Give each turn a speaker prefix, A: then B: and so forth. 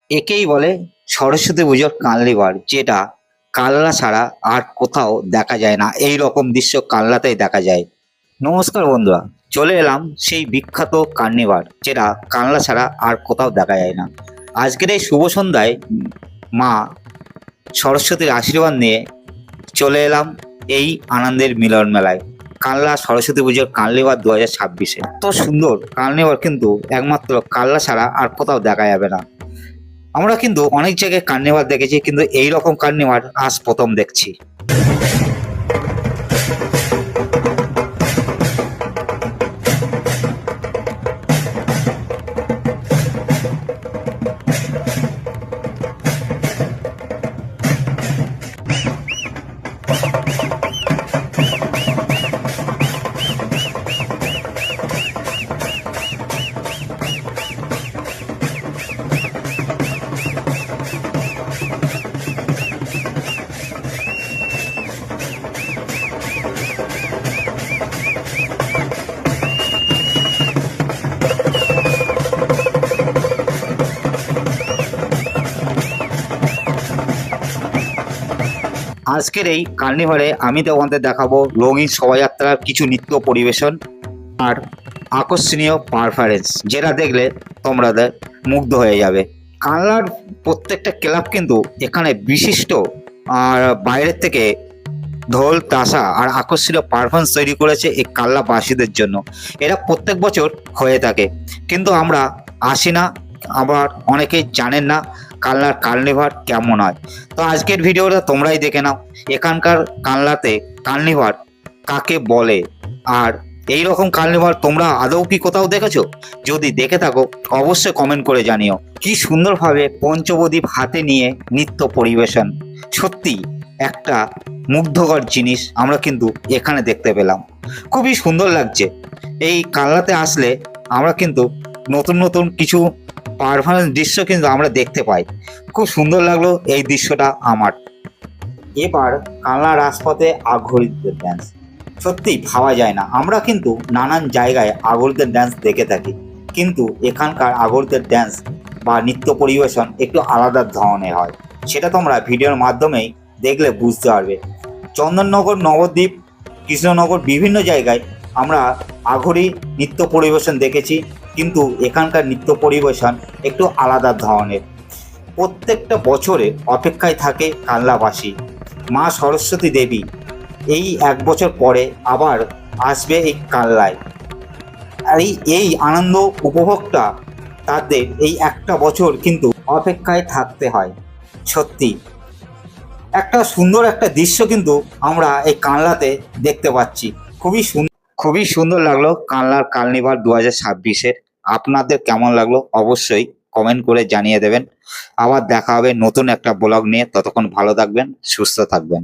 A: একেই বলে সরস্বতী পুজোর কার্নিভাল, যেটা কালনা ছাড়া আর কোথাও দেখা যায় না। এই রকম দৃশ্য কালনাতেই দেখা যায়। নমস্কার বন্ধুরা, চলে এলাম সেই বিখ্যাত কার্নিভাল, যেটা কালনা ছাড়া আর কোথাও দেখা যায় না। আজকের এই শুভ সন্ধ্যায় মা সরস্বতীর আশীর্বাদ নিয়ে চলে এলাম এই আনন্দের মিলন মেলায়। কালনা সরস্বতী পুজোর কার্নিভাল 2026-এ এত সুন্দর কার্নিভাল কিন্তু একমাত্র কালনা ছাড়া আর কোথাও দেখা যাবে না। আমরা কিন্তু অনেক জায়গায় কার্নিভাল দেখেছি, কিন্তু এই রকম কার্নিভাল আজ প্রথম দেখছি। আজকের এই কার্নিভালে আমি তোমাদের দেখাবো রঙিন শোভাযাত্রার কিছু নৃত্য পরিবেশন আর আকর্ষণীয় পারফরমেন্স, যেটা দেখলে তোমরা মুগ্ধ হয়ে যাবে। কালনার প্রত্যেকটা ক্লাব কিন্তু এখানে বিশিষ্ট আর বাইরের থেকে ঢোল তাসা আর আকর্ষণীয় পারফরমেন্স তৈরি করেছে এই কালনাবাসীদের জন্য। এরা প্রত্যেক বছর হয়ে থাকে, কিন্তু আমরা আসি না, আবার অনেকেই জানেন না কালনার কার্নিভাল কেমন হয়। তো আজকের ভিডিওটা তোমরাই দেখে নাও, এখানকার কালনাতে কার্নিভাল কাকে বলে, আর এই রকম কার্নিভাল তোমরা আদৌ কি কোথাও দেখেছো? যদি দেখে থাকো অবশ্যই কমেন্ট করে জানিও। কি সুন্দরভাবে পঞ্চপ্রদীপ হাতে নিয়ে নৃত্য পরিবেশন, সত্যি একটা মুগ্ধকর জিনিস আমরা কিন্তু এখানে দেখতে পেলাম। খুবই সুন্দর লাগছে। এই কালনাতে আসলে আমরা কিন্তু নতুন নতুন কিছু পারফরমেন্স দৃশ্য কিন্তু আমরা দেখতে পাই। খুব সুন্দর লাগলো এই দৃশ্যটা আমার। এবার কালনা রাজপথে আঘোড়িদের ড্যান্স, সত্যি ভাবা যায় না। আমরা কিন্তু নানান জায়গায় আঘোড়িদের ড্যান্স দেখে থাকি, কিন্তু এখানকার আঘোড়িদের ড্যান্স বা নৃত্য পরিবেশন একটু আলাদা ধরনের হয়। সেটা তোমরা ভিডিওর মাধ্যমেই দেখলে বুঝতে পারবে। চন্দননগর, নবদ্বীপ, কৃষ্ণনগর বিভিন্ন জায়গায় আমরা আঘোড়ি নৃত্য পরিবেশন দেখেছি, কিন্তু এখানকার নৃত্য পরিবেশন একটু আলাদা ধরনের। প্রত্যেকটা বছরে অপেক্ষায় থাকে কালনাবাসী। মা সরস্বতী দেবী এই এক বছর পরে আবার আসবে এই কালনায়। আর এই আনন্দ উপভোগটা তাদের এই একটা বছর কিন্তু অপেক্ষায় থাকতে হয়। সত্যি একটা সুন্দর একটা দৃশ্য কিন্তু আমরা এই কালনাতে দেখতে পাচ্ছি। খুবই সুন্দর লাগলো কালনার কার্নিভাল 2026-এর। আপনাদের কেমন লাগলো অবশ্যই কমেন্ট করে জানিয়ে দেবেন। আবার দেখা হবে নতুন একটা ব্লগ নিয়ে। ততক্ষণ ভালো থাকবেন, সুস্থ থাকবেন।